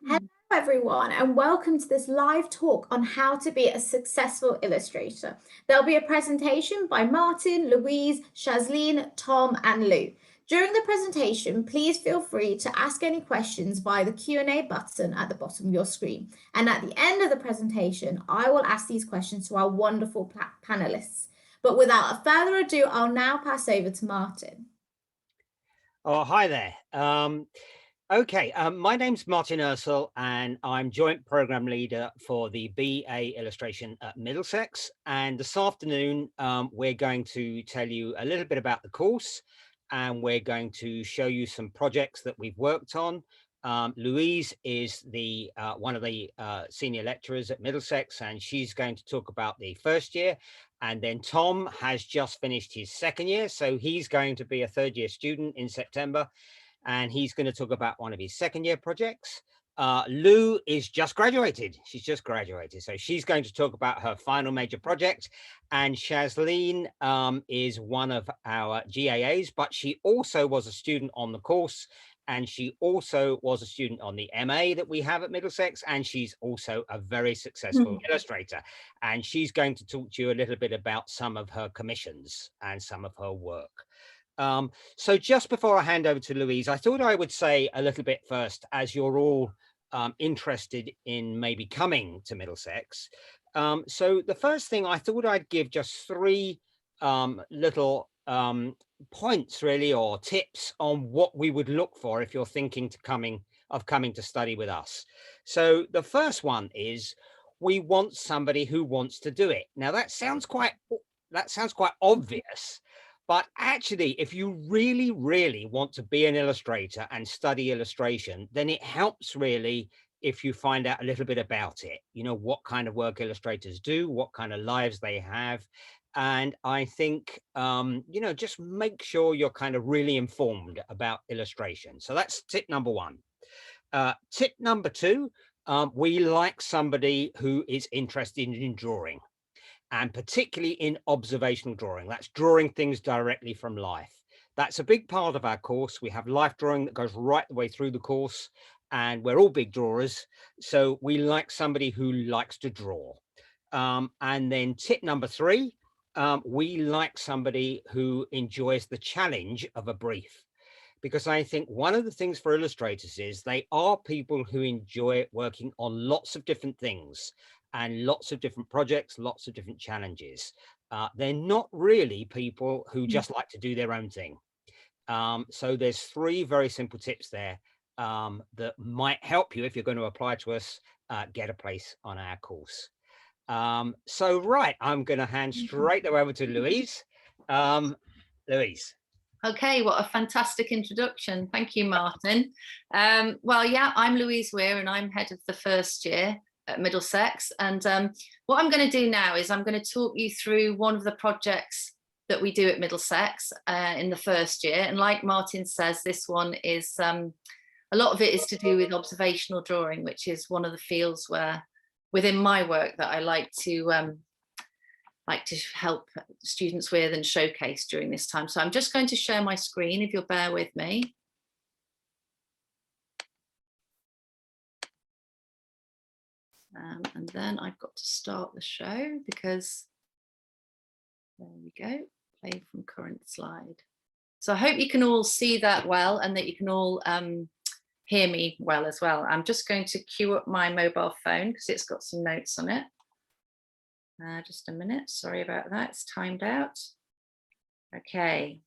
Hello, everyone, and welcome to this live talk on how to be a successful illustrator. There'll be a presentation by Martin, Louise, Shazleen, Tom, and Lou. During the presentation, please feel free to ask any questions via the Q&A button at the bottom of your screen. And at the end of the presentation, I will ask these questions to our wonderful panelists. But without further ado, I'll now pass over to Martin. Oh, hi there. Okay, my name's Martin Ursel, and I'm Joint Programme Leader for the BA Illustration at Middlesex. And this afternoon, we're going to tell you a little bit about the course, and we're going to show you some projects that we've worked on. Louise is one of the senior lecturers at Middlesex, and she's going to talk about the first year. And then Tom has just finished his second year, so he's going to be a third-year student in September, and he's going to talk about one of his second-year projects. Lou is just graduated. She's just graduated, so she's going to talk about her final major project. And Shazleen is one of our GAAs, but she also was a student on the course, and she also was a student on the MA that we have at Middlesex, and she's also a very successful illustrator. And she's going to talk to you a little bit about some of her commissions and some of her work. So just before I hand over to Louise, I thought I would say a little bit first, as you're all interested in maybe coming to Middlesex. So the first thing, I thought I'd give just three little points really, or tips on what we would look for if you're thinking of coming to study with us. So the first one is, we want somebody who wants to do it. Now that sounds quite obvious, but actually, if you really, really want to be an illustrator and study illustration, then it helps really if you find out a little bit about it, you know, what kind of work illustrators do, what kind of lives they have. And I think, you know, just make sure you're kind of really informed about illustration. So that's tip number one. Tip number two, we like somebody who is interested in drawing, and particularly in observational drawing. That's drawing things directly from life. That's a big part of our course. We have life drawing that goes right the way through the course, and we're all big drawers. So we like somebody who likes to draw. And then tip number three, we like somebody who enjoys the challenge of a brief. Because I think one of the things for illustrators is they are people who enjoy working on lots of different things and lots of different projects, lots of different challenges. They're not really people who just like to do their own thing. So there's three very simple tips there that might help you if you're going to apply to us, get a place on our course. So right, I'm going to hand straight over to Louise. Louise. Okay, what a fantastic introduction. Thank you, Martin. Well, yeah, I'm Louise Weir, and I'm head of the first year at Middlesex. And what I'm going to do now is I'm going to talk you through one of the projects that we do at Middlesex in the first year. And like Martin says, this one is, a lot of it is to do with observational drawing, which is one of the fields where within my work that I like to help students with and showcase during this time. So I'm just going to share my screen, if you'll bear with me. And then I've got to start the show because, there we go, play from current slide. So I hope you can all see that well, and that you can all hear me well as well. I'm just going to queue up my mobile phone because it's got some notes on it. Just a minute, sorry about that, it's timed out. Okay,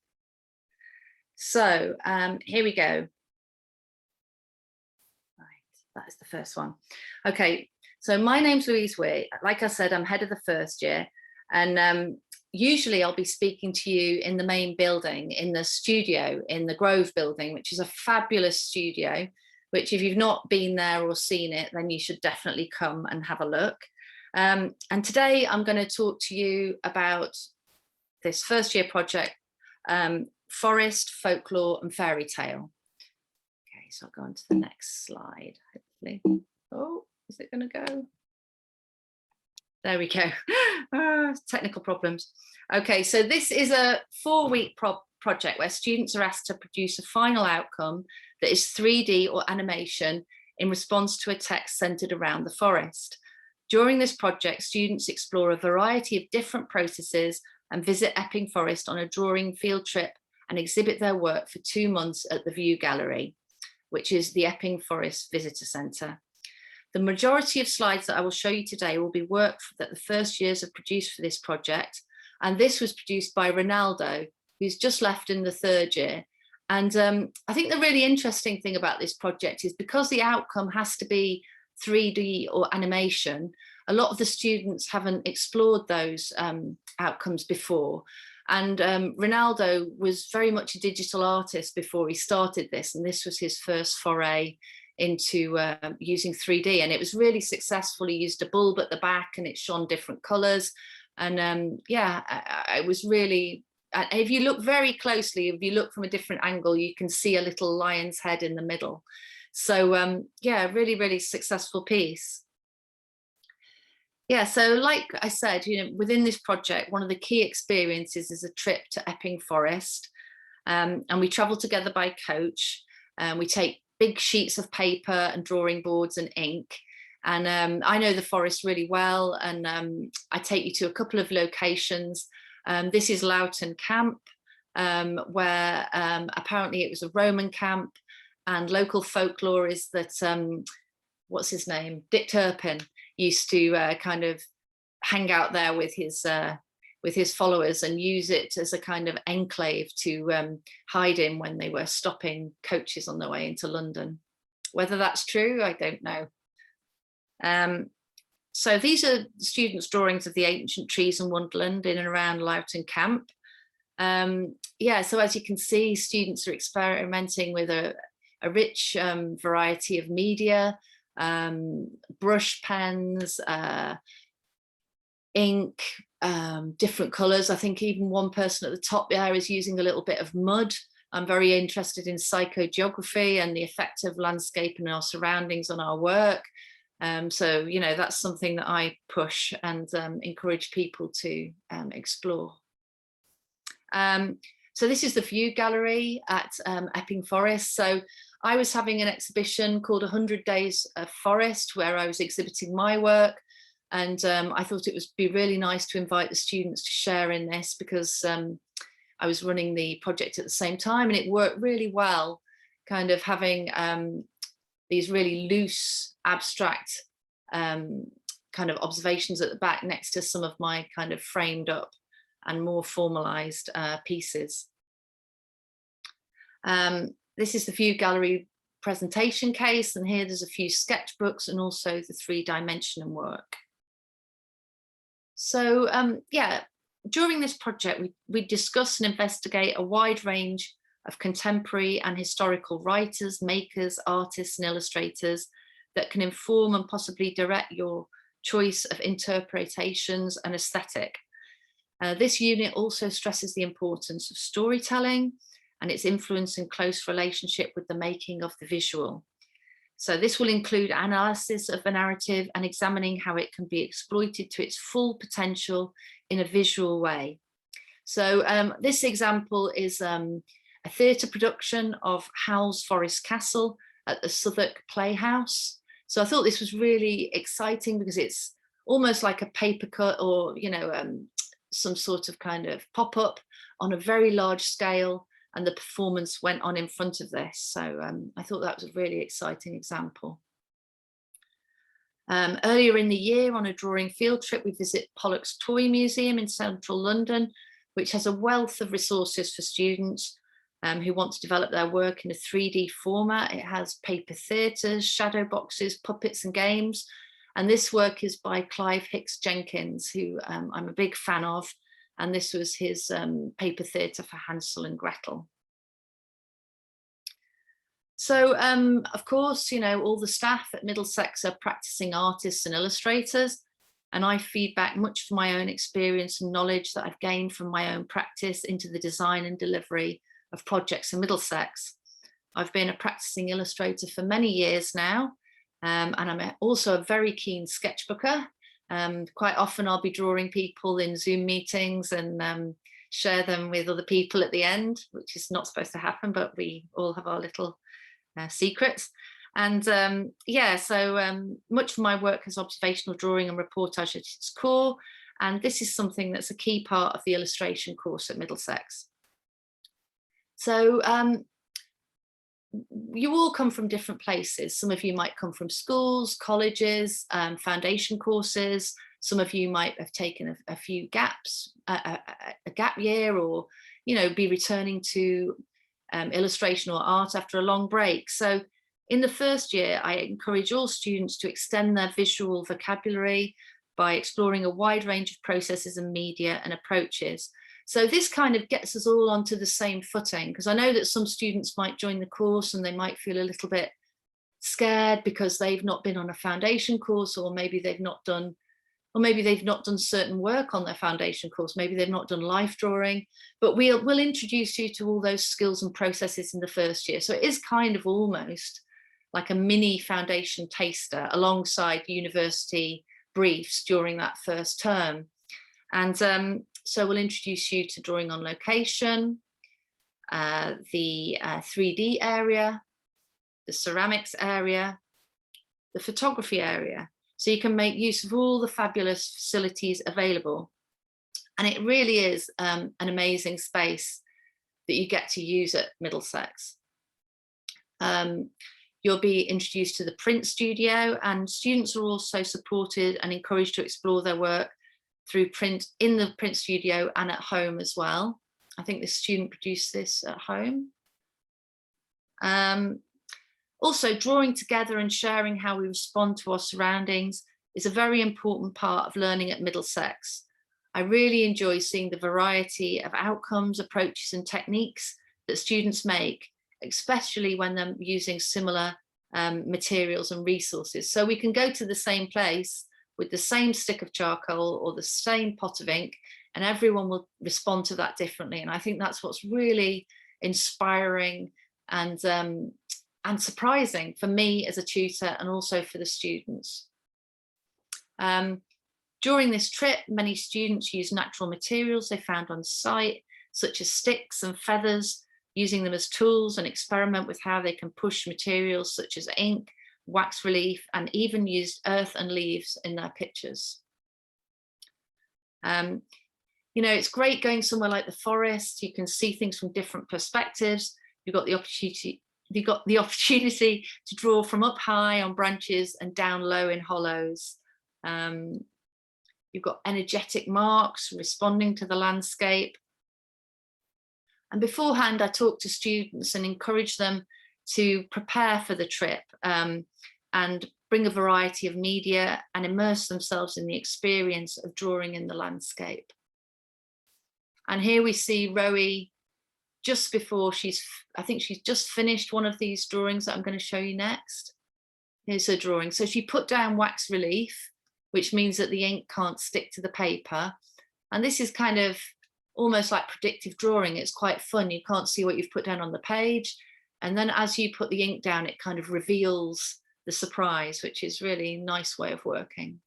so here we go. Right, that is the first one. Okay, so my name's Louise Weir. Like I said, I'm head of the first year, and usually I'll be speaking to you in the main building, in the studio, in the Grove building, which is a fabulous studio, which if you've not been there or seen it, then you should definitely come and have a look. And today I'm going to talk to you about this first year project, Forest, Folklore and Fairy Tale. Okay, so I'll go on to the next slide, hopefully. Oh, is it going to go? There we go. Technical problems. Okay, so this is a 4-week project where students are asked to produce a final outcome that is 3D or animation in response to a text centered around the forest. During this project, students explore a variety of different processes and visit Epping Forest on a drawing field trip and exhibit their work for 2 months at the View Gallery, which is the Epping Forest Visitor Centre. The majority of slides that I will show you today will be work that the first years have produced for this project. And this was produced by Ronaldo, who's just left in the 3rd year. And I think the really interesting thing about this project is because the outcome has to be 3D or animation, a lot of the students haven't explored those outcomes before. And Ronaldo was very much a digital artist before he started this, and this was his first foray into using 3D, and it was really successful. He used a bulb at the back and it shone different colors, and yeah, it was really, if you look very closely, if you look from a different angle, you can see a little lion's head in the middle. So yeah, really successful piece. Yeah, so like I said, within this project, one of the key experiences is a trip to Epping Forest, and we travel together by coach, and we take big sheets of paper and drawing boards and ink. And I know the forest really well, and I take you to a couple of locations. This is Loughton Camp, where apparently it was a Roman camp, and local folklore is that, what's his name? Dick Turpin used to kind of hang out there with his followers and use it as a kind of enclave to hide in when they were stopping coaches on their way into London. Whether that's true, I don't know. So these are students' drawings of the ancient trees in Wonderland in and around Loughton Camp. Yeah, so as you can see, students are experimenting with a rich variety of media, brush pens, ink, different colours. I think even one person at the top there is using a little bit of mud. I'm very interested in psychogeography and the effect of landscape and our surroundings on our work. So, that's something that I push and encourage people to explore. So this is the View Gallery at Epping Forest. So I was having an exhibition called 100 Days of Forest, where I was exhibiting my work. And I thought it would be really nice to invite the students to share in this, because I was running the project at the same time, and it worked really well, kind of having these really loose, abstract kind of observations at the back next to some of my kind of framed up and more formalized pieces. This is the View Gallery presentation case, and here there's a few sketchbooks and also the 3-dimensional work. So yeah, during this project, we discuss and investigate a wide range of contemporary and historical writers, makers, artists, and illustrators that can inform and possibly direct your choice of interpretations and aesthetic. This unit also stresses the importance of storytelling and its influence and close relationship with the making of the visual. So this will include analysis of a narrative and examining how it can be exploited to its full potential in a visual way. So this example is a theatre production of Howl's Forest Castle at the Southwark Playhouse. So I thought this was really exciting because it's almost like a paper cut, or some sort of kind of pop-up on a very large scale, and the performance went on in front of this. So I thought that was a really exciting example. Earlier in the year, on a drawing field trip, we visit Pollock's Toy Museum in central London, which has a wealth of resources for students who want to develop their work in a 3D format. It has paper theatres, shadow boxes, puppets and games. And this work is by Clive Hicks Jenkins, who I'm a big fan of. And this was his paper theatre for Hansel and Gretel. So, of course, all the staff at Middlesex are practicing artists and illustrators, and I feed back much of my own experience and knowledge that I've gained from my own practice into the design and delivery of projects in Middlesex. I've been a practicing illustrator for many years now, and I'm also a very keen sketchbooker. Quite often I'll be drawing people in Zoom meetings and share them with other people at the end, which is not supposed to happen, but we all have our little secrets. And yeah, so much of my work is observational drawing and reportage at its core. And this is something that's a key part of the illustration course at Middlesex. So you all come from different places. Some of you might come from schools, colleges, foundation courses. Some of you might have taken a few gaps, a gap year, or, you know, be returning to illustration or art after a long break. So in the first year, I encourage all students to extend their visual vocabulary by exploring a wide range of processes and media and approaches. So this kind of gets us all onto the same footing, because I know that some students might join the course and they might feel a little bit scared because they've not been on a foundation course, or maybe they've not done certain work on their foundation course. Maybe they've not done life drawing, but we'll introduce you to all those skills and processes in the first year. So it is kind of almost like a mini foundation taster alongside university briefs during that first term. And so we'll introduce you to drawing on location, the 3D area, the ceramics area, the photography area. So you can make use of all the fabulous facilities available. And it really is an amazing space that you get to use at Middlesex. You'll be introduced to the print studio, and students are also supported and encouraged to explore their work through print in the print studio and at home as well. I think this student produced this at home. Also, drawing together and sharing how we respond to our surroundings is a very important part of learning at Middlesex. I really enjoy seeing the variety of outcomes, approaches and techniques that students make, especially when they're using similar materials and resources. So we can go to the same place with the same stick of charcoal or the same pot of ink, and everyone will respond to that differently. And I think that's what's really inspiring and surprising for me as a tutor, and also for the students. During this trip, many students use natural materials they found on site, such as sticks and feathers, using them as tools, and experiment with how they can push materials such as ink, wax relief, and even used earth and leaves in their pictures. You know, it's great going somewhere like the forest. You can see things from different perspectives. You've got the opportunity to draw from up high on branches and down low in hollows. You've got energetic marks responding to the landscape. And beforehand, I talk to students and encourage them to prepare for the trip and bring a variety of media and immerse themselves in the experience of drawing in the landscape. And here we see Rowie just before I think she's just finished one of these drawings that I'm going to show you next. Here's her drawing. So she put down wax relief, which means that the ink can't stick to the paper. And this is kind of almost like predictive drawing. It's quite fun. You can't see what you've put down on the page. And then as you put the ink down, it kind of reveals the surprise, which is really a nice way of working.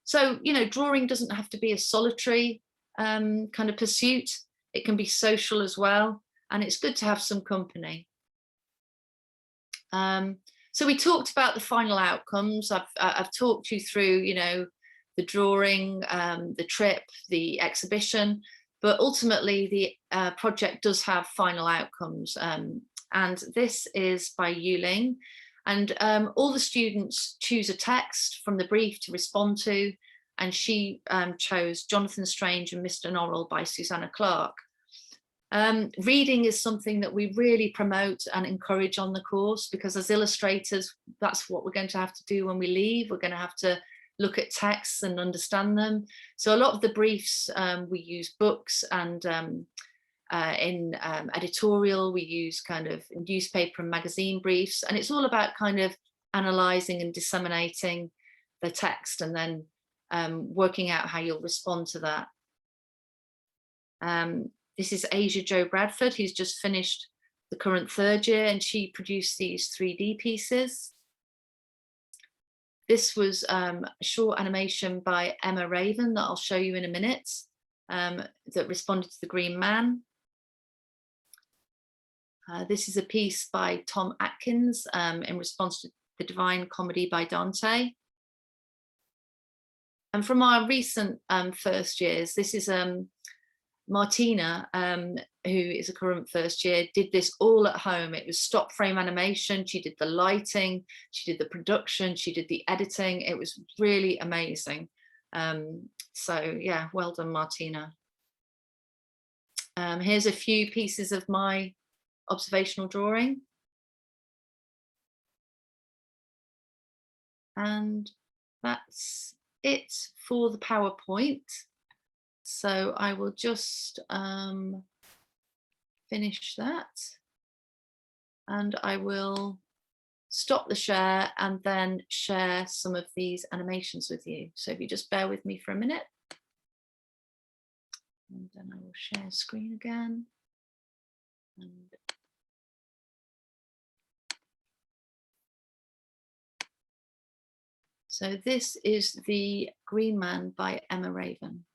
So, you know, drawing doesn't have to be a solitary kind of pursuit. It can be social as well. And it's good to have some company. So we talked about the final outcomes. I've talked you through, you know, the drawing, the trip, the exhibition, but ultimately the project does have final outcomes. And this is by Yuling. And all the students choose a text from the brief to respond to. And she chose Jonathan Strange and Mr. Norrell by Susanna Clarke. Reading is something that we really promote and encourage on the course, because as illustrators, that's what we're going to have to do when we leave. We're going to have to look at texts and understand them. So a lot of the briefs, we use books, and in editorial, we use kind of newspaper and magazine briefs. And it's all about kind of analysing and disseminating the text, and then working out how you'll respond to that. This is Asia Jo Bradford, who's just finished the current third year, and she produced these 3D pieces. This was a short animation by Emma Raven that I'll show you in a minute, that responded to the Green Man. This is a piece by Tom Atkins in response to The Divine Comedy by Dante. And from our recent first years, this is Martina, who is a current first year, did this all at home. It was stop frame animation. She did the lighting, she did the production, she did the editing. It was really amazing. So yeah, well done, Martina. Here's a few pieces of my observational drawing. And that's it for the PowerPoint. So I will just finish that, and I will stop the share and then share some of these animations with you. So if you just bear with me for a minute, and then I will share screen again. And so this is The Green Man by Emma Raven.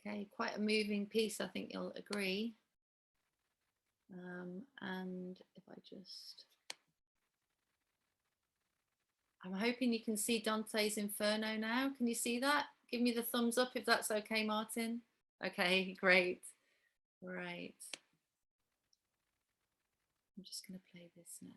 Okay, quite a moving piece, I think you'll agree. And if I just, I'm hoping you can see Dante's Inferno now. Can you see that? Give me the thumbs up if that's okay, Martin. Okay, great. Right. I'm just going to play this now.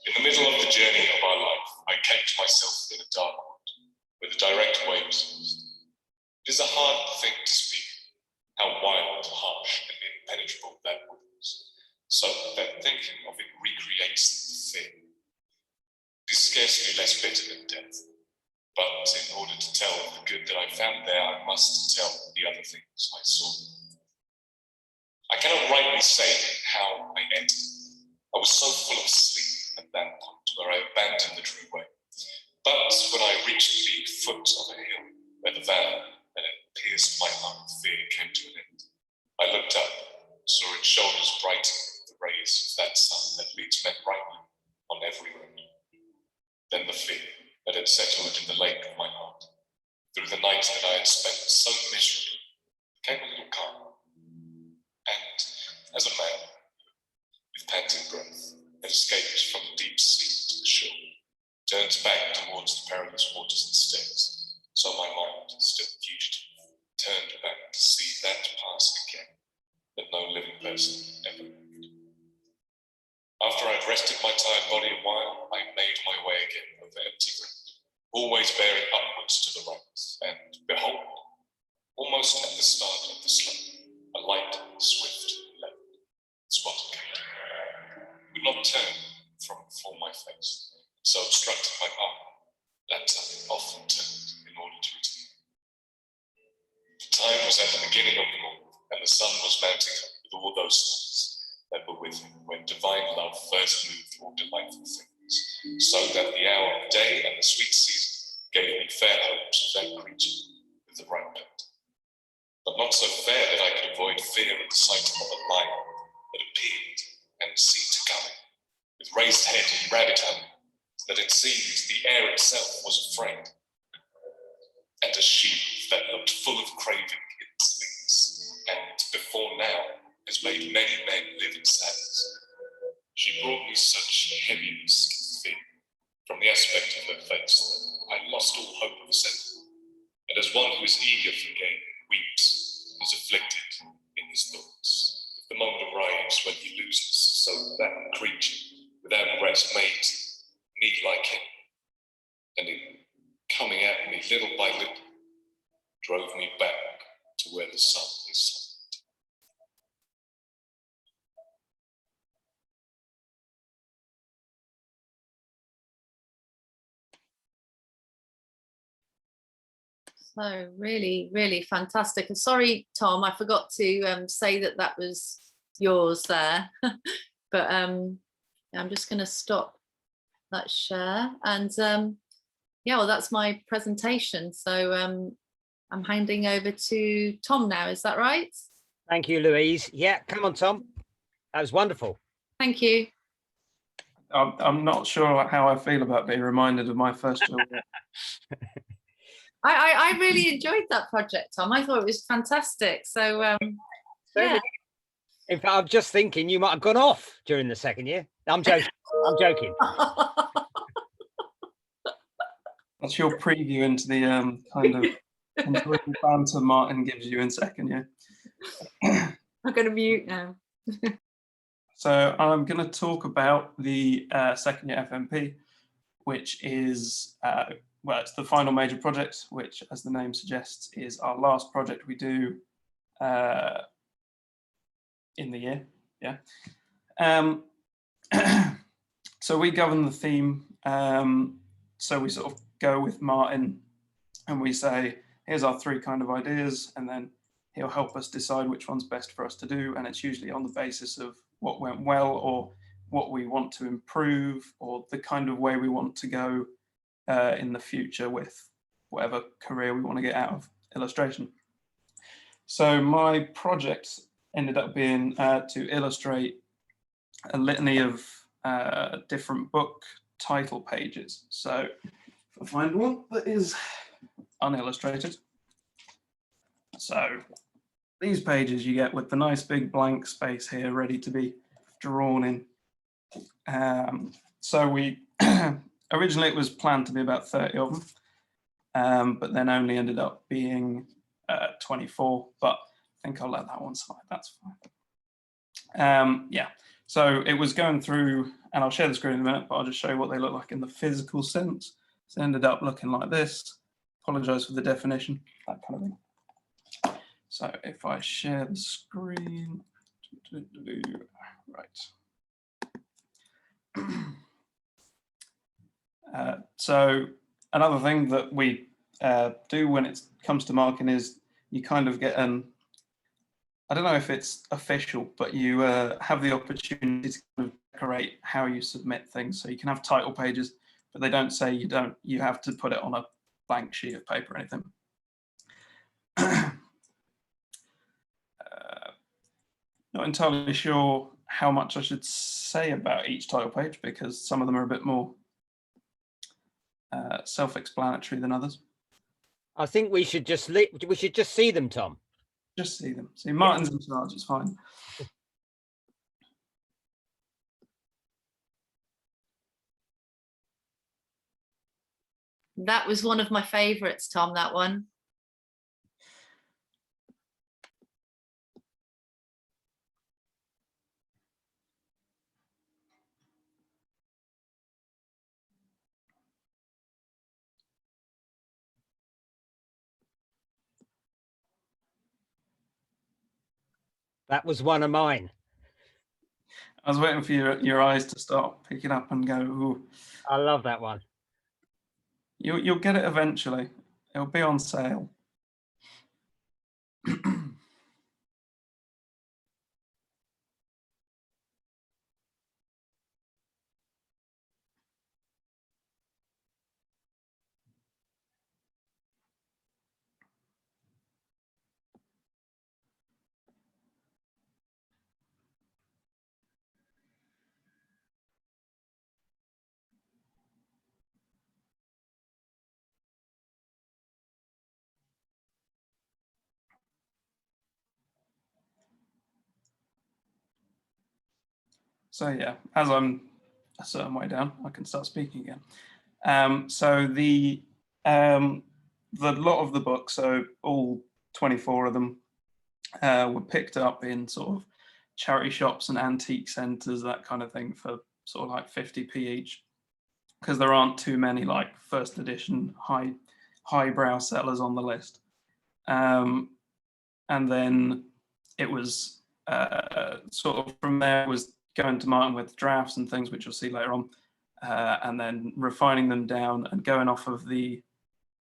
In the middle of the journey of our life, I caked myself in a dark wood, where the direct way was lost. It is a hard thing to speak, how wild, harsh, and impenetrable that wood was, so that thinking of it recreates the fear. It is scarcely less bitter than death, but in order to tell the good that I found there, I must tell the other things I saw. I cannot rightly say how I entered. I was so full of sleep at that point where I abandoned the true way. But when I reached the foot of a hill where the veil that had pierced my heart with fear came to an end, I looked up, saw its shoulders brighten with the rays of that sun that leads men rightly on every road. Then the fear that had settled in the lake of my heart, through the night that I had spent so miserably, became a little calm. And as a man, with panting breath, had escaped from the deep sea to the shore, turned back towards the perilous waters instead, so my mind, still fugitive, turned back to see that past again that no living person ever lived. After I'd rested my tired body a while, I made my way again over empty ground, always bearing upwards to the right, and behold, almost at the start of the slope, a light, swift level spot came. Would not turn from before my face, so obstructed my path that I often turned in order to return. The time was at the beginning of the morning, and the sun was mounting up with all those stars that were with him when divine love first moved all delightful things, so that the hour of day and the sweet season gave me fair hopes of that creature with the right bent, but not so fair that I could avoid fear at the sight of a lion that appeared and seemed to come with raised head and rabbit hunting, that it seems the air itself was afraid, and a sheep that looked full of craving in its limbs, and before now has made many men live in sadness. She brought me such heaviness and fear from the aspect of her face that I lost all hope of assent, and as one who is eager for gain weeps, is afflicted in his thoughts, if the moment arrives when he loses, so that creature without rest made me like him, and in coming at me little by little, drove me back to where the sun is silent. So really, really fantastic. And sorry, Tom, I forgot to say that that was yours there. But I'm just going to stop that share. And yeah, well, that's my presentation. So I'm handing over to Tom now. Is that right? Thank you, Louise. Yeah, come on, Tom. That was wonderful. Thank you. I'm not sure how I feel about being reminded of my first job. I really enjoyed that project, Tom. I thought it was fantastic. So yeah. In fact, I'm just thinking you might have gone off during the second year. I'm joking. I'm joking. That's your preview into the kind of enjoyable banter Martin gives you in second year. I'm going to mute now. So I'm going to talk about the second year FMP, which is, well, it's the final major project, which, as the name suggests, is our last project we do in the year. Yeah. So we govern the theme. So we sort of go with Martin and we say, here's our three kind of ideas, and then he'll help us decide which one's best for us to do. And it's usually on the basis of what went well or what we want to improve or the kind of way we want to go in the future with whatever career we want to get out of illustration. So my project ended up being to illustrate a litany of different book title pages. So if I find one that is unillustrated. So these pages you get with the nice big blank space here ready to be drawn in. So we originally it was planned to be about 30 of them, but then only ended up being 24, but I think I'll let that one slide, that's fine. Yeah, so it was going through, and I'll share the screen in a minute, but I'll just show you what they look like in the physical sense. So it ended up looking like this. Apologize for the definition, that kind of thing. So if I share the screen, right. So another thing that we do when it comes to marking is you kind of get an, I don't know if it's official, but you have the opportunity to kind of decorate how you submit things. So you can have title pages, but they don't say you have to put it on a blank sheet of paper or anything. Not entirely sure how much I should say about each title page because some of them are a bit more self-explanatory than others. I think we should just see them, Tom. Just see them. See, Martin's in charge, it's fine. That was one of my favorites, Tom, that one. That was one of mine. I was waiting for your eyes to start picking up and go, ooh. I love that one. You'll get it eventually. It'll be on sale. So yeah, as I'm a certain way down, I can start speaking again. So the lot of the books, so all 24 of them, were picked up in sort of charity shops and antique centres, that kind of thing, for sort of like 50p each, because there aren't too many like first edition highbrow sellers on the list. And then it was sort of from there was going to Martin with drafts and things, which you'll see later on, and then refining them down and going off of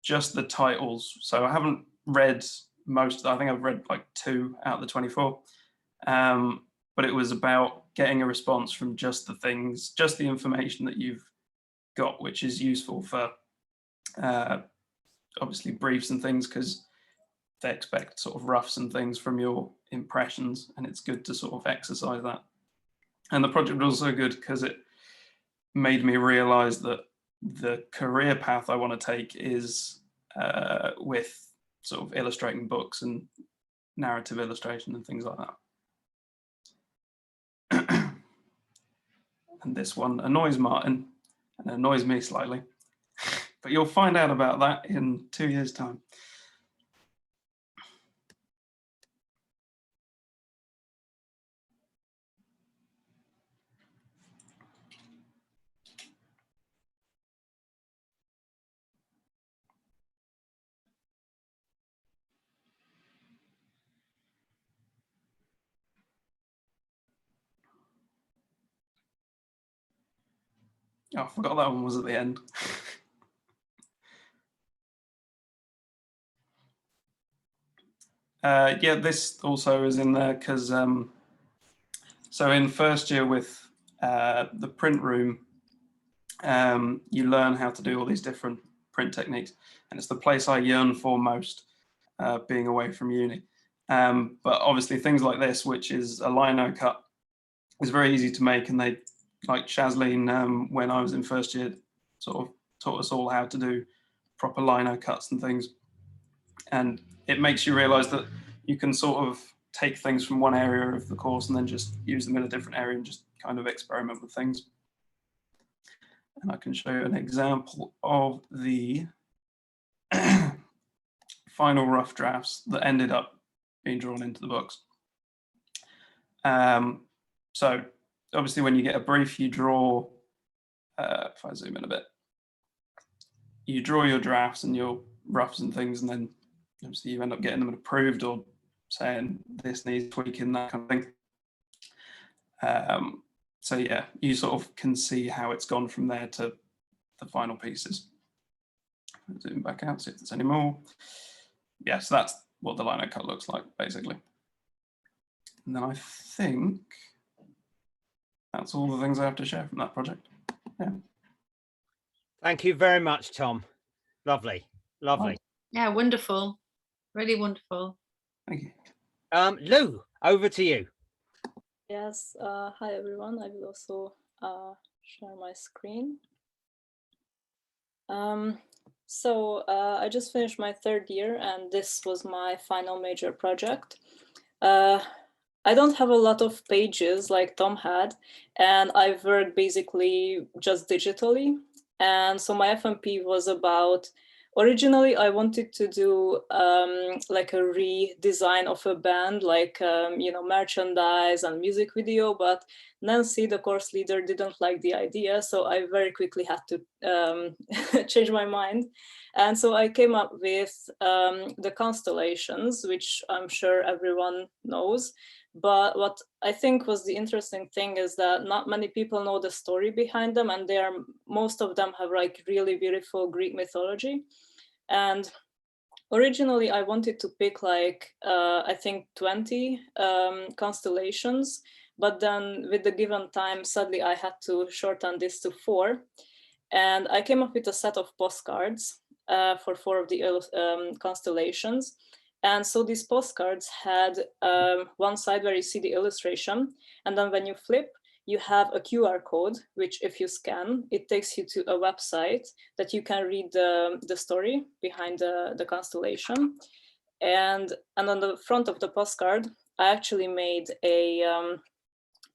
just the titles. So I haven't read most. I think I've read like 2 out of the 24, but it was about getting a response from just the things, just the information that you've got, which is useful for obviously briefs and things, because they expect sort of roughs and things from your impressions, and it's good to sort of exercise that. And the project was also good because it made me realize that the career path I want to take is with sort of illustrating books and narrative illustration and things like that. And this one annoys Martin and annoys me slightly, but you'll find out about that in 2 years' time. Oh, I forgot that one was at the end. Yeah, this also is in there because so in first year with the print room, you learn how to do all these different print techniques, and it's the place I yearn for most, being away from uni. But obviously things like this, which is a lino cut, is very easy to make, and they, like Shazleen, when I was in first year, sort of taught us all how to do proper lino cuts and things. And it makes you realize that you can sort of take things from one area of the course and then just use them in a different area and just kind of experiment with things. And I can show you an example of the final rough drafts that ended up being drawn into the books. So obviously when you get a brief, you draw, if I zoom in a bit, you draw your drafts and your roughs and things, and then obviously you end up getting them approved or saying this needs tweaking, that kind of thing. So yeah, you sort of can see how it's gone from there to the final pieces. Zoom back out, see if there's any more. Yeah, so that's what the lino cut looks like, basically. And then I think that's all the things I have to share from that project. Yeah. Thank you very much, Tom. Lovely, lovely. Yeah, wonderful. Really wonderful. Thank you. Lou, over to you. Yes, hi everyone. I will also share my screen. I just finished my 3rd year, and this was my final major project. I don't have a lot of pages like Tom had, and I've worked basically just digitally. And so my FMP was about, originally I wanted to do like a redesign of a band, like, you know, merchandise and music video, but Nancy, the course leader, didn't like the idea. So I very quickly had to change my mind. And so I came up with the constellations, which I'm sure everyone knows. But what I think was the interesting thing is that not many people know the story behind them, and most of them have like really beautiful Greek mythology. And originally I wanted to pick like, I think 20 constellations, but then with the given time, sadly I had to shorten this to 4. And I came up with a set of postcards for 4 of the constellations. And so these postcards had one side where you see the illustration, and then when you flip, you have a QR code, which if you scan, it takes you to a website that you can read the story behind the constellation. And on the front of the postcard, I actually made a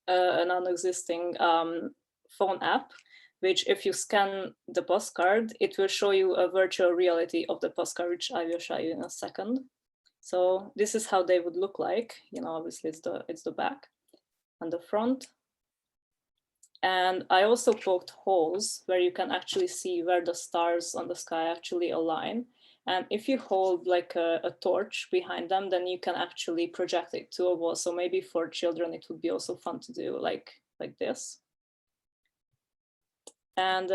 non-existing phone app, which if you scan the postcard, it will show you a virtual reality of the postcard, which I will show you in a second. So this is how they would look like. Obviously it's the back and the front. And I also poked holes where you can actually see where the stars on the sky actually align. And if you hold like a torch behind them, then you can actually project it to a wall. So maybe for children, it would be also fun to do like this. And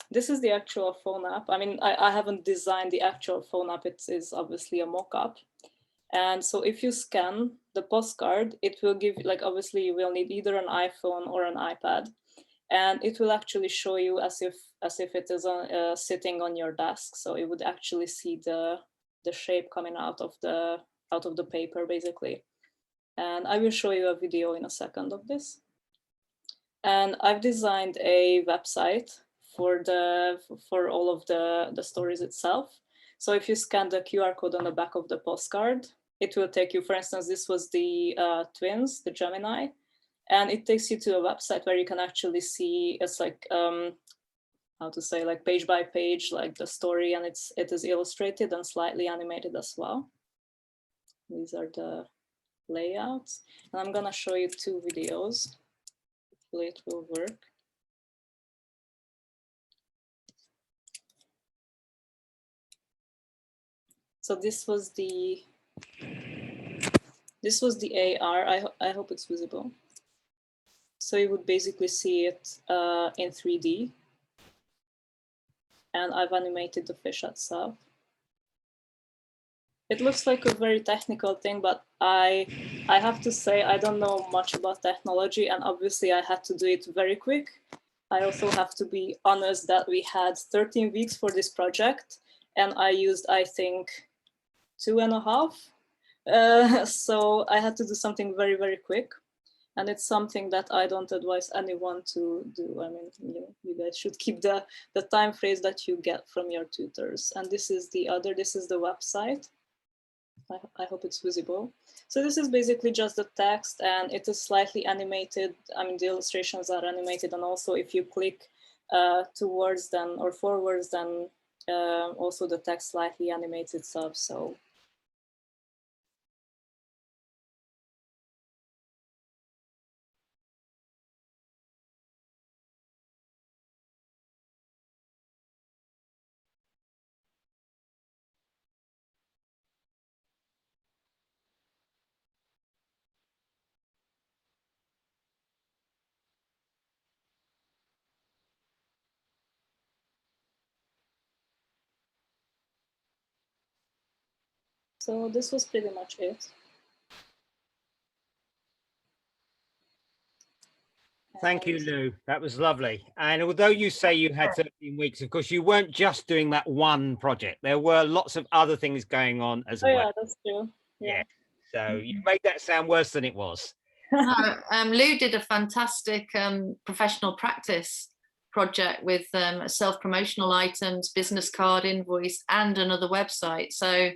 this is the actual phone app. I mean, I haven't designed the actual phone app. It is obviously a mock-up. And so if you scan the postcard, it will give, like, obviously you will need either an iPhone or an iPad. And it will actually show you as if it is sitting on your desk. So it would actually see the shape coming out of the paper, basically. And I will show you a video in a second of this. And I've designed a website for all of the stories itself. So if you scan the QR code on the back of the postcard, it will take you, for instance, this was the twins, the Gemini, and it takes you to a website where you can actually see, it's like, how to say, like page by page, like the story, and it is illustrated and slightly animated as well. These are the layouts. And I'm gonna show you 2 videos. Hopefully it will work. So this was the AR. I hope it's visible. So you would basically see it in 3D. And I've animated the fish itself. It looks like a very technical thing, but I have to say I don't know much about technology, and obviously I had to do it very quick. I also have to be honest that we had 13 weeks for this project, and I used, I think, 2.5. So I had to do something very, very quick. And it's something that I don't advise anyone to do. I mean, you guys should keep the time frames that you get from your tutors. And this is the website. I hope it's visible. So this is basically just the text, and it is slightly animated. I mean, the illustrations are animated, and also if you click towards them or forwards, then also the text slightly animates itself. So So this was pretty much it. Thank you, Lou. That was lovely. And although you say you had 13 weeks, of course, you weren't just doing that one project. There were lots of other things going on as well. Yeah, that's true. Yeah. So you made that sound worse than it was. Lou did a fantastic professional practice project with self-promotional items, business card, invoice, and another website. So,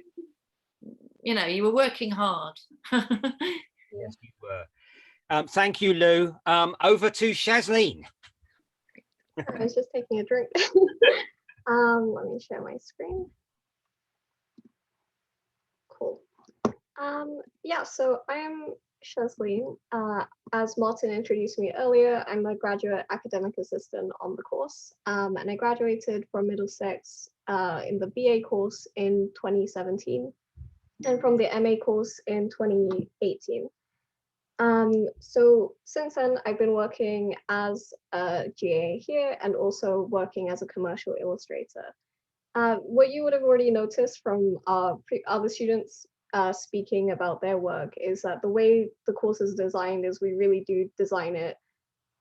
you were working hard. Yes, you were. Thank you, Lou. Over to Shazleen. I was just taking a drink. Let me share my screen. Cool. Yeah, so I'm Shazleen. As Martin introduced me earlier, I'm a graduate academic assistant on the course, and I graduated from Middlesex in the BA course in 2017, and from the MA course in 2018. So since then, I've been working as a GA here and also working as a commercial illustrator. What you would have already noticed from other students speaking about their work is that the way the course is designed is we really do design it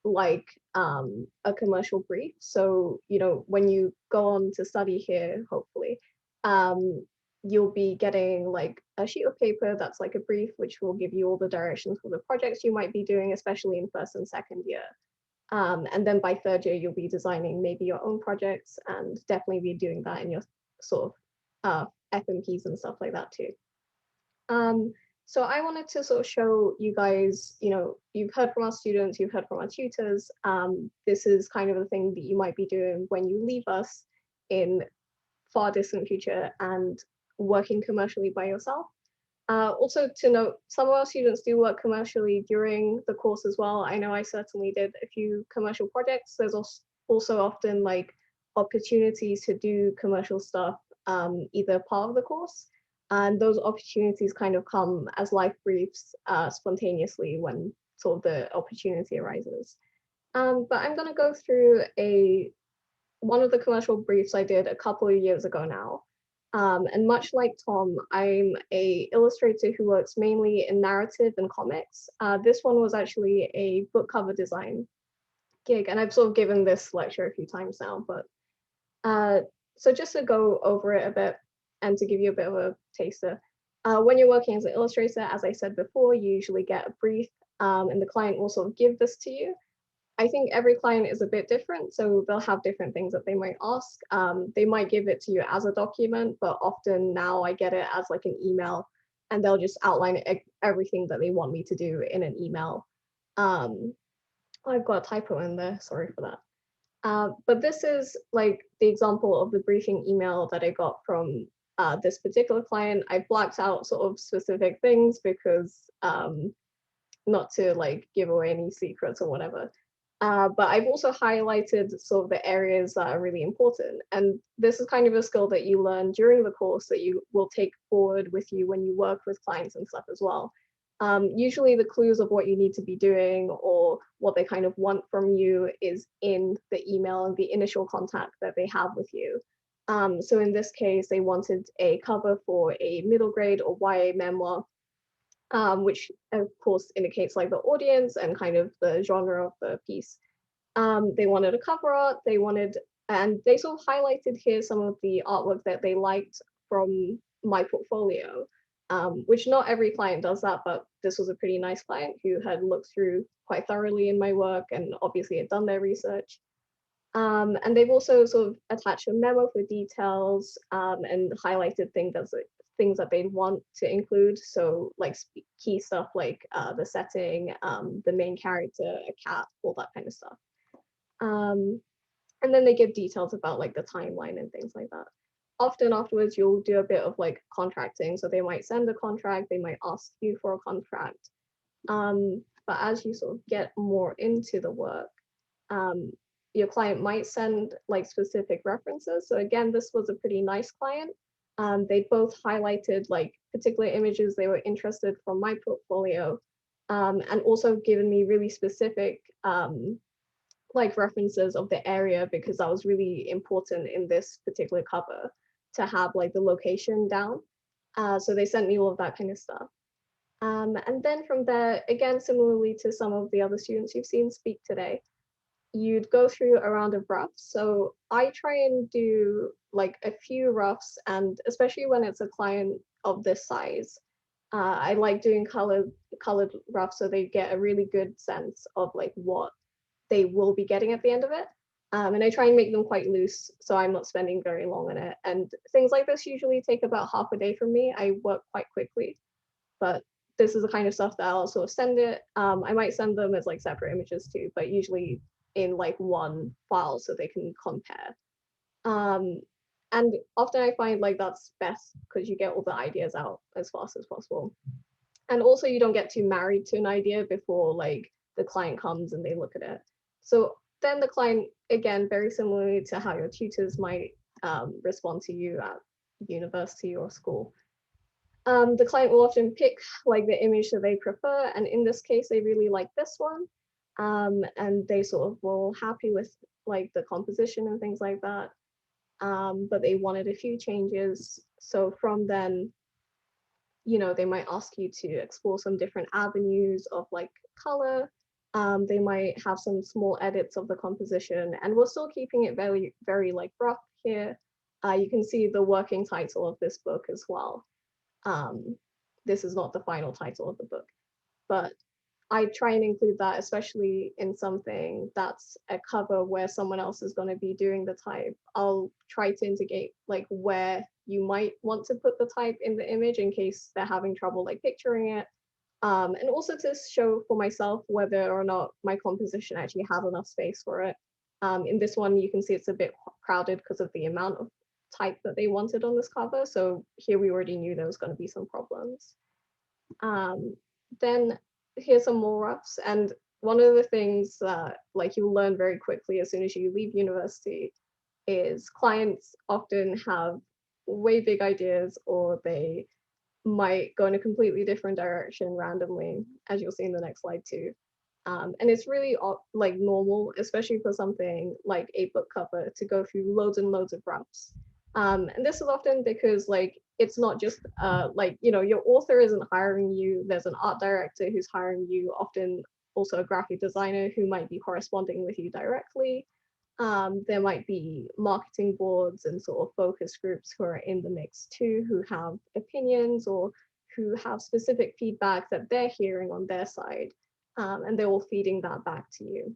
like a commercial brief. So, you know, when you go on to study here, hopefully, you'll be getting like a sheet of paper that's like a brief, which will give you all the directions for the projects you might be doing, especially in first and second year. And then by third year, you'll be designing maybe your own projects and definitely be doing that in your sort of FMPs and stuff like that too. So I wanted to sort of show you guys, you know, you've heard from our students, you've heard from our tutors. This is kind of the thing that you might be doing when you leave us in far distant future and working commercially by yourself. Also to note, some of our students do work commercially during the course as well. I know I certainly did a few commercial projects. There's also often like opportunities to do commercial stuff, either part of the course, and those opportunities kind of come as life briefs spontaneously when sort of the opportunity arises. But I'm gonna go through one of the commercial briefs I did a couple of years ago now. And much like Tom, I'm an illustrator who works mainly in narrative and comics. This one was actually a book cover design gig, and I've sort of given this lecture a few times now, but so just to go over it a bit and to give you a bit of a taster, when you're working as an illustrator, as I said before, you usually get a brief and the client will sort of give this to you. I think every client is a bit different, so they'll have different things that they might ask. They might give it to you as a document, but often now I get it as like an email, and they'll just outline everything that they want me to do in an email. I've got a typo in there, sorry for that. But this is like the example of the briefing email that I got from this particular client. I blacked out sort of specific things because not to like give away any secrets or whatever. But I've also highlighted sort of the areas that are really important. And this is kind of a skill that you learn during the course that you will take forward with you when you work with clients and stuff as well. Usually the clues of what you need to be doing or what they kind of want from you is in the email and the initial contact that they have with you. So in this case, they wanted a cover for a middle grade or YA memoir, which of course indicates like the audience and kind of the genre of the piece. They wanted a cover art, and they sort of highlighted here some of the artwork that they liked from my portfolio, which not every client does that, but this was a pretty nice client who had looked through quite thoroughly in my work and obviously had done their research. And they've also sort of attached a memo for details and highlighted things that they'd want to include. So like key stuff like the setting, the main character, a cat, all that kind of stuff. And then they give details about like the timeline and things like that. Often afterwards, you'll do a bit of like contracting. So they might send a contract, they might ask you for a contract. But as you sort of get more into the work, your client might send like specific references. So again, this was a pretty nice client. They both highlighted like particular images they were interested from my portfolio, and also given me really specific like references of the area, because that was really important in this particular cover to have like the location down. So they sent me all of that kind of stuff. And then from there, again, similarly to some of the other students you've seen speak today, you'd go through a round of roughs. So I try and do like a few roughs, and especially when it's a client of this size, I like doing colored roughs so they get a really good sense of like what they will be getting at the end of it. And I try and make them quite loose so I'm not spending very long on it. And things like this usually take about half a day for me. I work quite quickly, but this is the kind of stuff that I'll sort of send it. I might send them as like separate images too, but usually in like one file so they can compare. And often I find like that's best because you get all the ideas out as fast as possible. And also you don't get too married to an idea before like the client comes and they look at it. So then the client, again, very similarly to how your tutors might respond to you at university or school. The client will often pick like the image that they prefer, and in this case, they really like this one, and they sort of were happy with like the composition and things like that, but they wanted a few changes. So from then, you know, they might ask you to explore some different avenues of like color. They might have some small edits of the composition, and we're still keeping it very, very like rough here. You can see the working title of this book as well. This is not the final title of the book, but I try and include that, especially in something that's a cover where someone else is going to be doing the type. I'll try to indicate like where you might want to put the type in the image in case they're having trouble like picturing it. And also to show for myself whether or not my composition actually had enough space for it. In this one, you can see it's a bit crowded because of the amount of type that they wanted on this cover. So here we already knew there was going to be some problems. Then here's some more roughs. And one of the things that like you'll learn very quickly as soon as you leave university is clients often have way big ideas, or they might go in a completely different direction randomly, as you'll see in the next slide too. And it's really like normal, especially for something like a book cover, to go through loads and loads of roughs. And this is often because like it's not just like, you know, your author isn't hiring you. There's an art director who's hiring you, often also a graphic designer who might be corresponding with you directly. There might be marketing boards and sort of focus groups who are in the mix too, who have opinions or who have specific feedback that they're hearing on their side, and they're all feeding that back to you.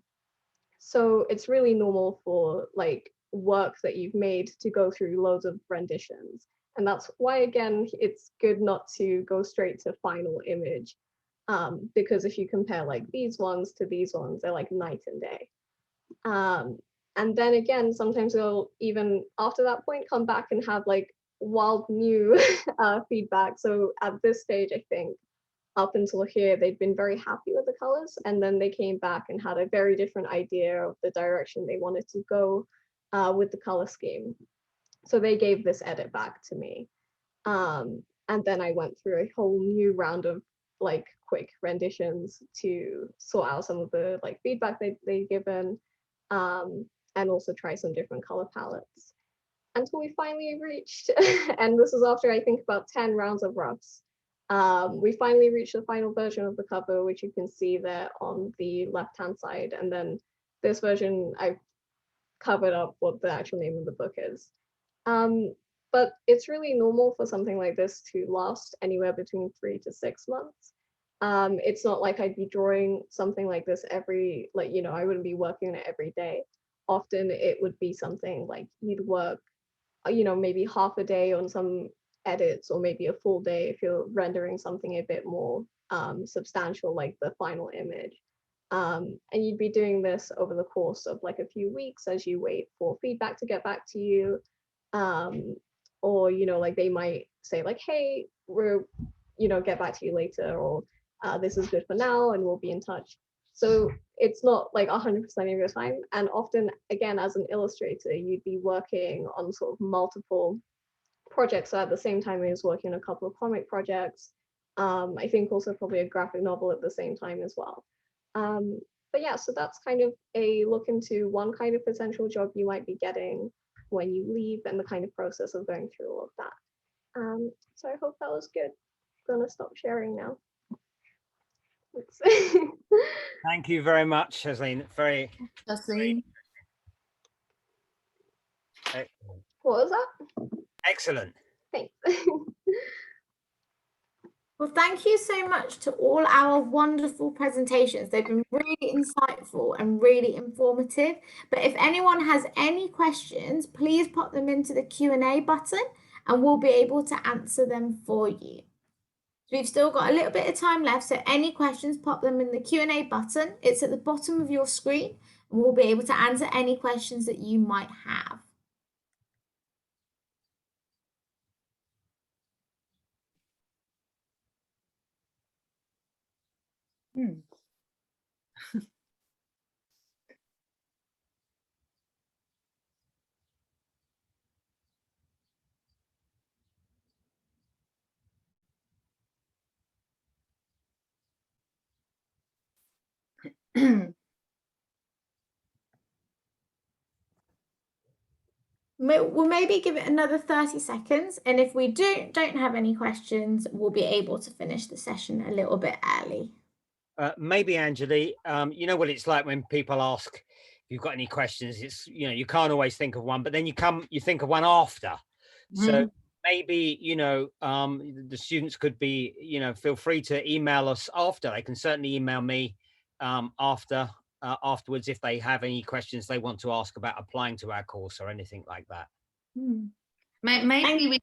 So it's really normal for like work that you've made to go through loads of renditions. And that's why, again, it's good not to go straight to final image, because if you compare like these ones to these ones, they're like night and day. And then again, sometimes they'll even after that point come back and have like wild new feedback. So at this stage, I think up until here, they'd been very happy with the colors, and then they came back and had a very different idea of the direction they wanted to go with the color scheme. So they gave this edit back to me. And then I went through a whole new round of like quick renditions to sort out some of the like feedback they'd given, and also try some different color palettes until we finally reached, and this is after I think about 10 rounds of roughs. We finally reached the final version of the cover, which you can see there on the left-hand side. And then this version, I've covered up what the actual name of the book is. But it's really normal for something like this to last anywhere between 3 to 6 months. It's not like I'd be drawing something like this every, like, you know, I wouldn't be working on it every day. Often it would be something like you'd work, you know, maybe half a day on some edits, or maybe a full day if you're rendering something a bit more substantial like the final image. And you'd be doing this over the course of like a few weeks as you wait for feedback to get back to you. Or, you know, like they might say like, hey, we're, you know, get back to you later, or this is good for now and we'll be in touch. So it's not like 100% of your time. And often, again, as an illustrator, you'd be working on sort of multiple projects. So at the same time, I was working on a couple of comic projects. I think also probably a graphic novel at the same time as well. But yeah, so that's kind of a look into one kind of potential job you might be getting when you leave, and the kind of process of going through all of that. So I hope that was good. I'm gonna stop sharing now. Thank you very much, Shazleen. Very. Shazleen. What was that? Excellent. Thanks. Well, thank you so much to all our wonderful presentations. They've been really insightful and really informative. But if anyone has any questions, please pop them into the Q&A button and we'll be able to answer them for you. So we've still got a little bit of time left, so any questions, pop them in the Q&A button. It's at the bottom of your screen, and we'll be able to answer any questions that you might have. We'll maybe give it another 30 seconds, and if we don't have any questions, we'll be able to finish the session a little bit early. Maybe, Anjali, you know what it's like when people ask if you've got any questions. It's, you know, you can't always think of one, but then you think of one after. So maybe, you know, the students could be, you know, feel free to email us after. They can certainly email me afterwards if they have any questions they want to ask about applying to our course or anything like that. Maybe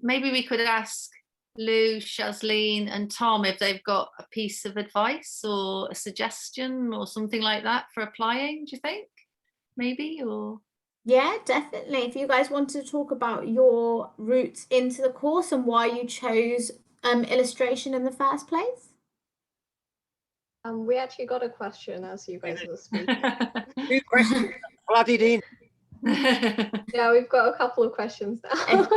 we could ask Lou, Shazleen and Tom if they've got a piece of advice or a suggestion or something like that for applying, do you think? Maybe, or... Yeah, definitely. If you guys want to talk about your route into the course and why you chose illustration in the first place. We actually got a question as you guys were speaking. 2 questions flooded in. Yeah, we've got a couple of questions now.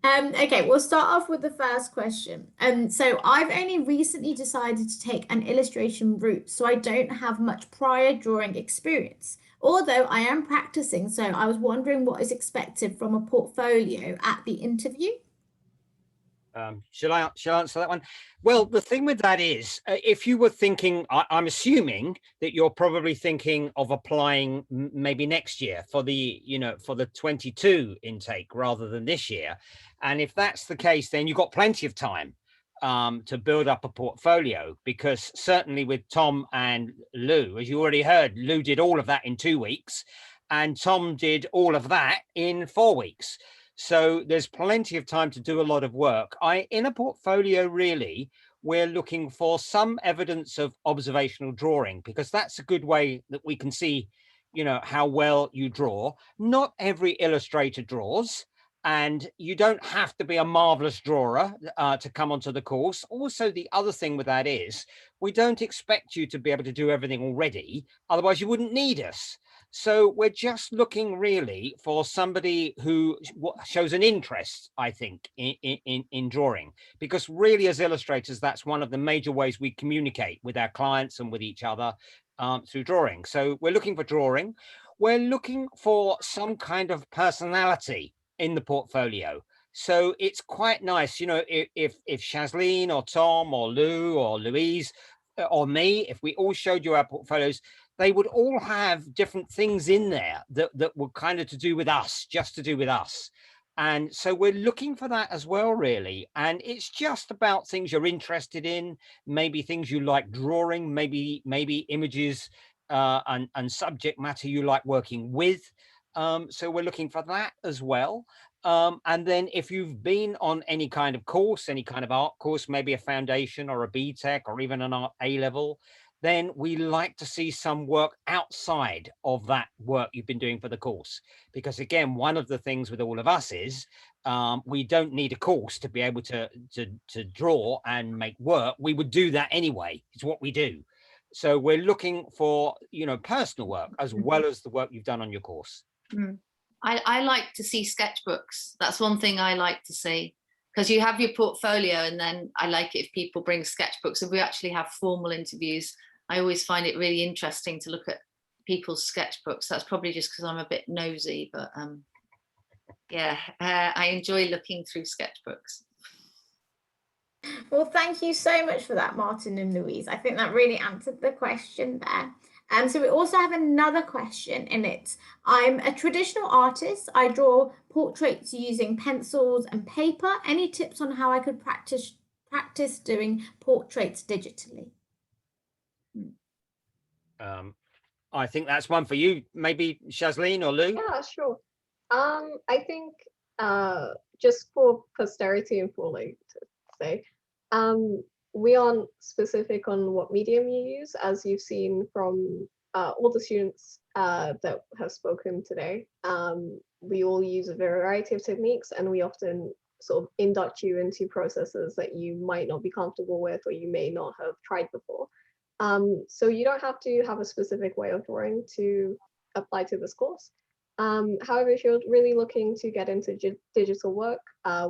Okay, we'll start off with the first question. So I've only recently decided to take an illustration route, so I don't have much prior drawing experience. Although I am practicing, so I was wondering what is expected from a portfolio at the interview. Shall I answer that one? Well, the thing with that is, if you were thinking, I'm assuming that you're probably thinking of applying maybe next year for the, you know, for the 22 intake rather than this year. And if that's the case, then you've got plenty of time to build up a portfolio, because certainly with Tom and Lou, as you already heard, Lou did all of that in 2 weeks and Tom did all of that in 4 weeks. So there's plenty of time to do a lot of work. In a portfolio, really, we're looking for some evidence of observational drawing, because that's a good way that we can see, you know, how well you draw. Not every illustrator draws, and you don't have to be a marvelous drawer to come onto the course. Also, the other thing with that is we don't expect you to be able to do everything already, otherwise you wouldn't need us. So we're just looking really for somebody who shows an interest, I think, in drawing, because really as illustrators, that's one of the major ways we communicate with our clients and with each other through drawing. So we're looking for drawing. We're looking for some kind of personality in the portfolio. So it's quite nice, you know, if Shazleen or Tom or Lou or Louise or me, if we all showed you our portfolios, they would all have different things in there that were kind of to do with us, just to do with us. And so we're looking for that as well, really. And it's just about things you're interested in, maybe things you like drawing, maybe images and subject matter you like working with. So we're looking for that as well. And then if you've been on any kind of course, any kind of art course, maybe a foundation or a BTEC or even an art A-level, then we like to see some work outside of that work you've been doing for the course. Because again, one of the things with all of us is we don't need a course to be able to draw and make work. We would do that anyway. It's what we do. So we're looking for, you know, personal work as well as the work you've done on your course. I like to see sketchbooks. That's one thing I like to see, because you have your portfolio, and then I like it if people bring sketchbooks. If we actually have formal interviews, I always find it really interesting to look at people's sketchbooks. That's probably just because I'm a bit nosy, but yeah, I enjoy looking through sketchbooks. Well, thank you so much for that, Martin and Louise. I think that really answered the question there. So we also have another question in it. I'm a traditional artist. I draw portraits using pencils and paper. Any tips on how I could practice doing portraits digitally? I think that's one for you, maybe Shazleen or Lou. Yeah, sure. I think just for posterity and for like to say, we aren't specific on what medium you use, as you've seen from all the students that have spoken today. We all use a variety of techniques, and we often sort of induct you into processes that you might not be comfortable with or you may not have tried before. So you don't have to have a specific way of drawing to apply to this course. However, if you're really looking to get into digital work,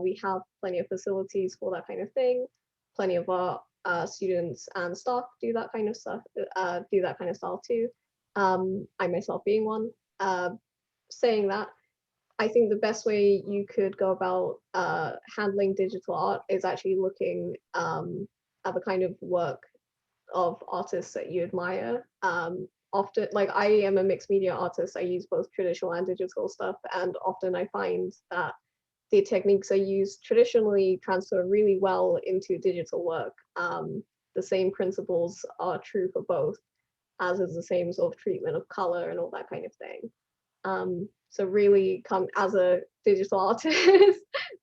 we have plenty of facilities for that kind of thing, plenty of art students and staff do that kind of stuff, do that kind of style too. I myself being one. Saying that, I think the best way you could go about handling digital art is actually looking at the kind of work of artists that you admire. Often, like, I am a mixed media artist. I use both traditional and digital stuff, and often I find that the techniques I use traditionally transfer really well into digital work. The same principles are true for both, as is the same sort of treatment of color and all that kind of thing. So really, come as a digital artist,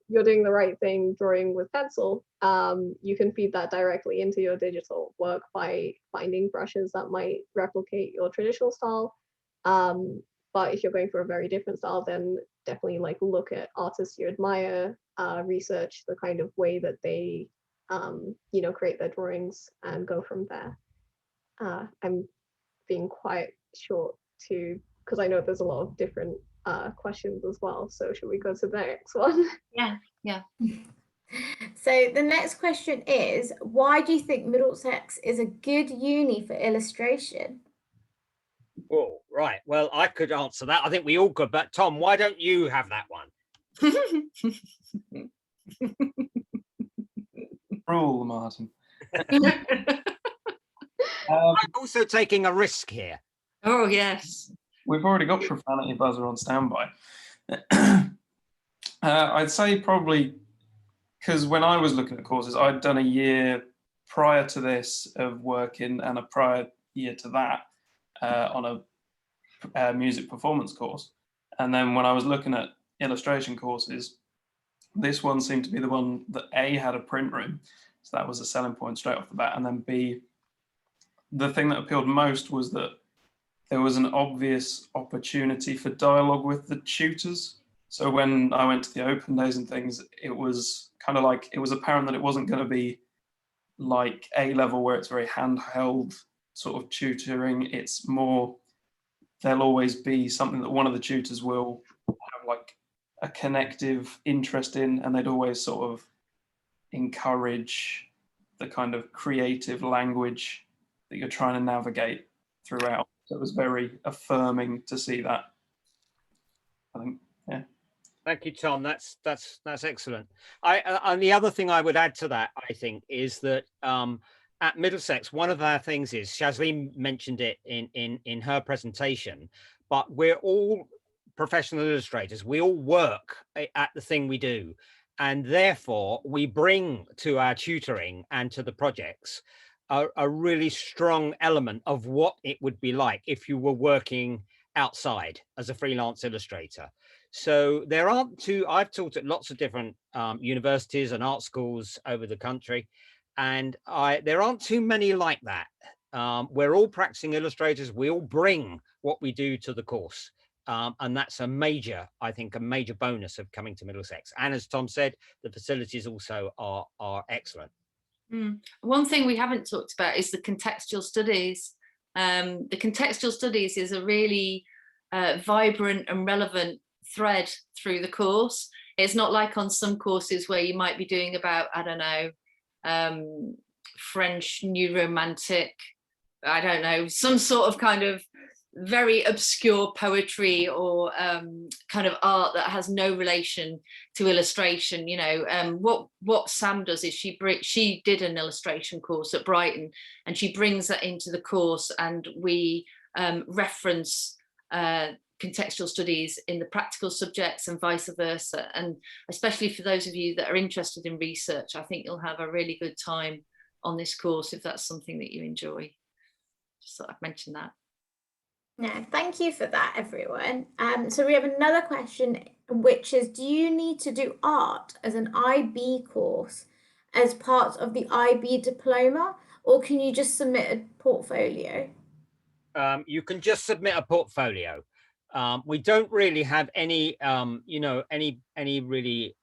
you're doing the right thing drawing with pencil. You can feed that directly into your digital work by finding brushes that might replicate your traditional style. But if you're going for a very different style, then definitely like look at artists you admire, research the kind of way that they create their drawings, and go from there. I'm being quite short too, because I know there's a lot of different questions as well. So should we go to the next one? Yeah. So the next question is, why do you think Middlesex is a good uni for illustration? Oh, right. Well, I could answer that. I think we all could, but Tom, why don't you have that one? Rule, Martin. I'm also taking a risk here. Oh, yes. We've already got profanity buzzer on standby. I'd say probably because when I was looking at courses, I'd done a year prior to this of working and a prior year to that on a music performance course. And then when I was looking at illustration courses, this one seemed to be the one that A, had a print room. So that was a selling point straight off the bat. And then B, the thing that appealed most was that there was an obvious opportunity for dialogue with the tutors. So when I went to the open days and things, it was kind of like, it was apparent that it wasn't going to be like A level where it's very handheld sort of tutoring. It's more, there'll always be something that one of the tutors will have like a connective interest in, and they'd always sort of encourage the kind of creative language that you're trying to navigate throughout. So it was very affirming to see that, I think. Yeah. Thank you, Tom. That's excellent. And the other thing I would add to that, I think, is that at Middlesex, one of our things is, Shazleen mentioned it in her presentation, but we're all professional illustrators. We all work at the thing we do, and therefore we bring to our tutoring and to the projects a really strong element of what it would be like if you were working outside as a freelance illustrator. So there aren't I've taught at lots of different universities and art schools over the country, and there aren't too many like that. We're all practicing illustrators. We all bring what we do to the course. And that's I think, a major bonus of coming to Middlesex. And as Tom said, the facilities also are excellent. One thing we haven't talked about is the contextual studies. The contextual studies is a really vibrant and relevant thread through the course. It's not like on some courses where you might be doing about, I don't know, French New Romantic, I don't know, some sort of kind of very obscure poetry or kind of art that has no relation to illustration. You know, what Sam does is she did an illustration course at Brighton, and she brings that into the course, and we reference contextual studies in the practical subjects and vice versa. And especially for those of you that are interested in research, I think you'll have a really good time on this course if that's something that you enjoy. Just thought I'd mention that. No, thank you for that, everyone. So we have another question, which is, do you need to do art as an IB course as part of the IB diploma, or can you just submit a portfolio? You can just submit a portfolio. We don't really have any, any really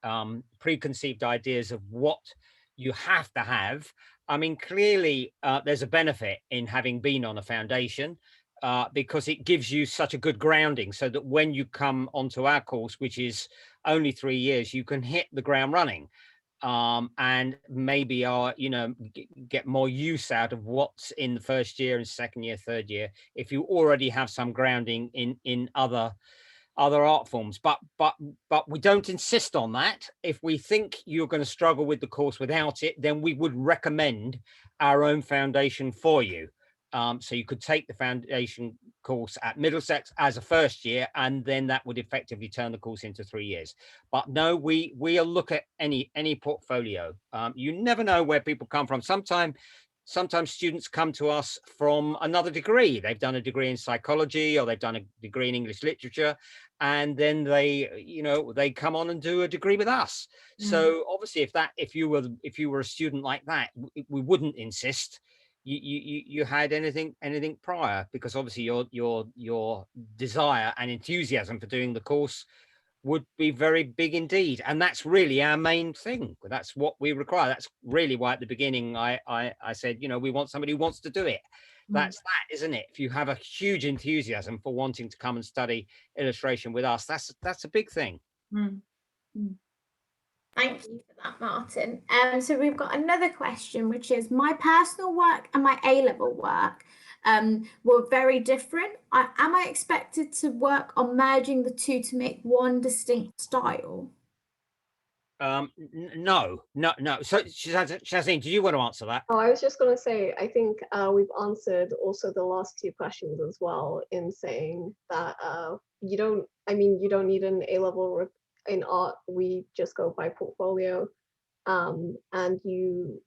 preconceived ideas of what you have to have. I mean, clearly, there's a benefit in having been on a foundation. Because it gives you such a good grounding, so that when you come onto our course, which is only 3 years, you can hit the ground running. and maybe are, get more use out of what's in the first year and second year, third year, if you already have some grounding in other art forms. But we don't insist on that. If we think you're going to struggle with the course without it, then we would recommend our own foundation for you. So you could take the foundation course at Middlesex as a first year, and then that would effectively turn the course into 3 years. But no, we'll look at any portfolio. You never know where people come from. Sometimes students come to us from another degree. They've done a degree in psychology, or they've done a degree in English literature, and then they come on and do a degree with us. So obviously, if you were a student like that, we wouldn't insist you had anything prior, because obviously your desire and enthusiasm for doing the course would be very big indeed, and that's really our main thing. That's what we require. That's really why at the beginning I said, we want somebody who wants to do it. That's that, isn't it? If you have a huge enthusiasm for wanting to come and study illustration with us, that's a big thing. Thank you for that, Martin. So we've got another question, which is, my personal work and my A-level work were very different. Am I expected to work on merging the two to make one distinct style? No. So Shazleen, do you want to answer that? Oh, I was just going to say, I think we've answered also the last two questions as well, in saying that you don't need an A-level in art. We just go by portfolio, and you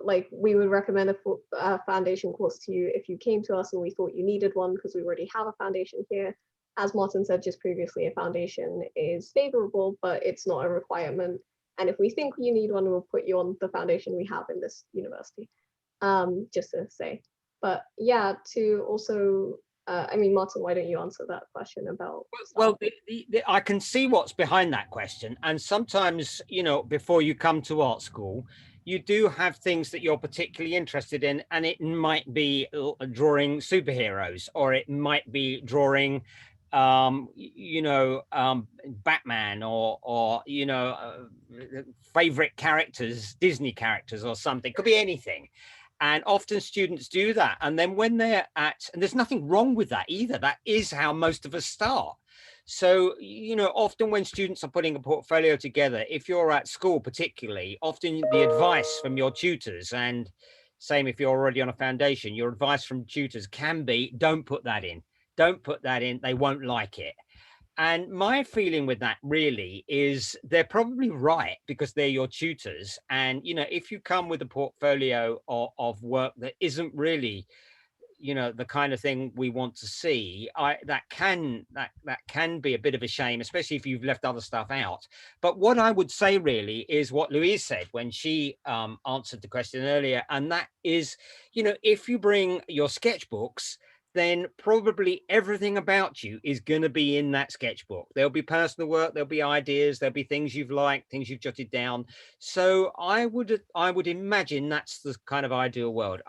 we would recommend a foundation course to you if you came to us and we thought you needed one, because we already have a foundation here. As Martin said just previously, a foundation is favorable, but it's not a requirement. And if we think you need one, we'll put you on the foundation we have in this university, just to say. But yeah, to also Martin, why don't you answer that question about? Well, I can see what's behind that question. And sometimes, before you come to art school, you do have things that you're particularly interested in, and it might be drawing superheroes, or it might be drawing, Batman, or favorite characters, Disney characters or something. Could be anything. And often students do that. And then when they're and there's nothing wrong with that either. That is how most of us start. So, often when students are putting a portfolio together, if you're at school particularly, often the advice from your tutors, and same if you're already on a foundation, your advice from tutors can be, don't put that in. Don't put that in. They won't like it. And my feeling with that really is they're probably right, because they're your tutors. And, if you come with a portfolio of work that isn't really, the kind of thing we want to see, that can be a bit of a shame, especially if you've left other stuff out. But what I would say really is what Louise said when she answered the question earlier. And that is, if you bring your sketchbooks, then probably everything about you is going to be in that sketchbook. There'll be personal work, there'll be ideas, there'll be things you've liked, things you've jotted down. So I would imagine that's the kind of ideal world.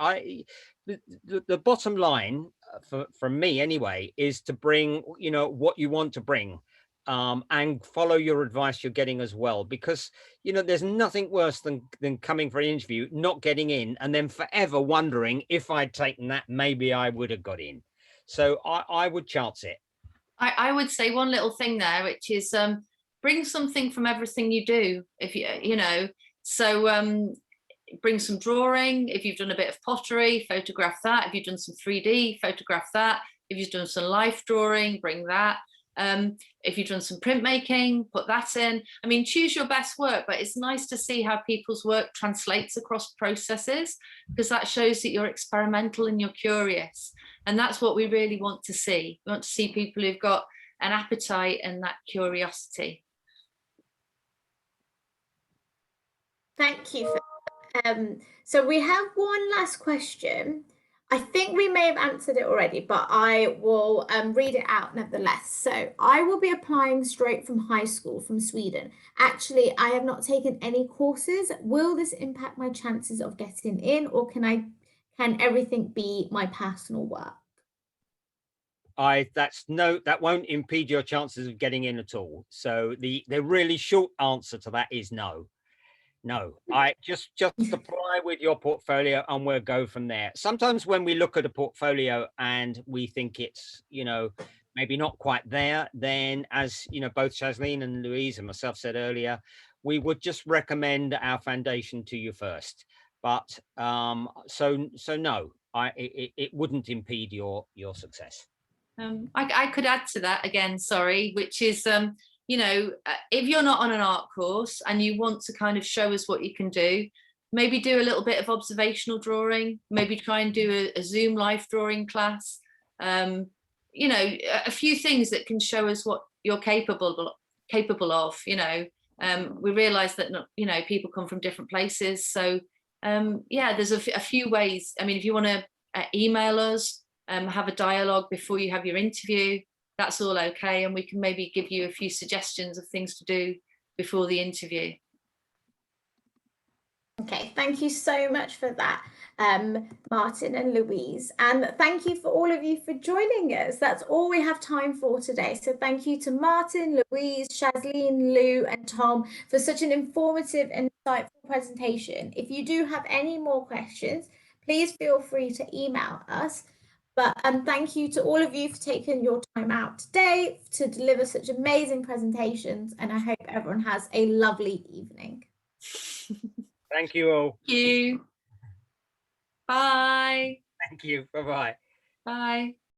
The bottom line from me anyway is to bring, what you want to bring, and follow your advice you're getting as well, because there's nothing worse than coming for an interview, not getting in, and then forever wondering, if I'd taken that, maybe I would have got in. So I would chance it. I would say one little thing there, which is bring something from everything you do. If bring some drawing. If you've done a bit of pottery, photograph that. If you've done some 3D, photograph that. If you've done some life drawing, bring that. If you've done some printmaking, put that in. Choose your best work, but it's nice to see how people's work translates across processes, because that shows that you're experimental and you're curious. And that's what we really want to see. We want to see people who've got an appetite and that curiosity. Thank you. So we have one last question. I think we may have answered it already, but I will read it out nevertheless. So I will be applying straight from high school from Sweden. Actually, I have not taken any courses. Will this impact my chances of getting in, or can everything be my personal work? That won't impede your chances of getting in at all. So the really short answer to that is no. No, I just apply with your portfolio and we'll go from there. Sometimes when we look at a portfolio and we think it's, you know, maybe not quite there, then as you know, both Shazleen and Louise and myself said earlier, we would just recommend our foundation to you first. But so no, it wouldn't impede your success. I could add to that again, sorry, which is you know, if you're not on an art course and you want to kind of show us what you can do, maybe do a little bit of observational drawing, maybe try and do a Zoom life drawing class, you know, a few things that can show us what you're capable of, you know. We realize that, you know, people come from different places. So yeah, there's a few ways. I mean, if you want to email us, have a dialogue before you have your interview, that's all okay, and we can maybe give you a few suggestions of things to do before the interview. Okay, thank you so much for that, Martin and Louise, and thank you for all of you for joining us. That's all we have time for today. So thank you to Martin, Louise, Shazleen, Lou and Tom for such an informative and insightful presentation. If you do have any more questions, please feel free to email us. But thank you to all of you for taking your time out today to deliver such amazing presentations, and I hope everyone has a lovely evening. Thank you all. Thank you. Bye. Thank you. Bye-bye. Bye.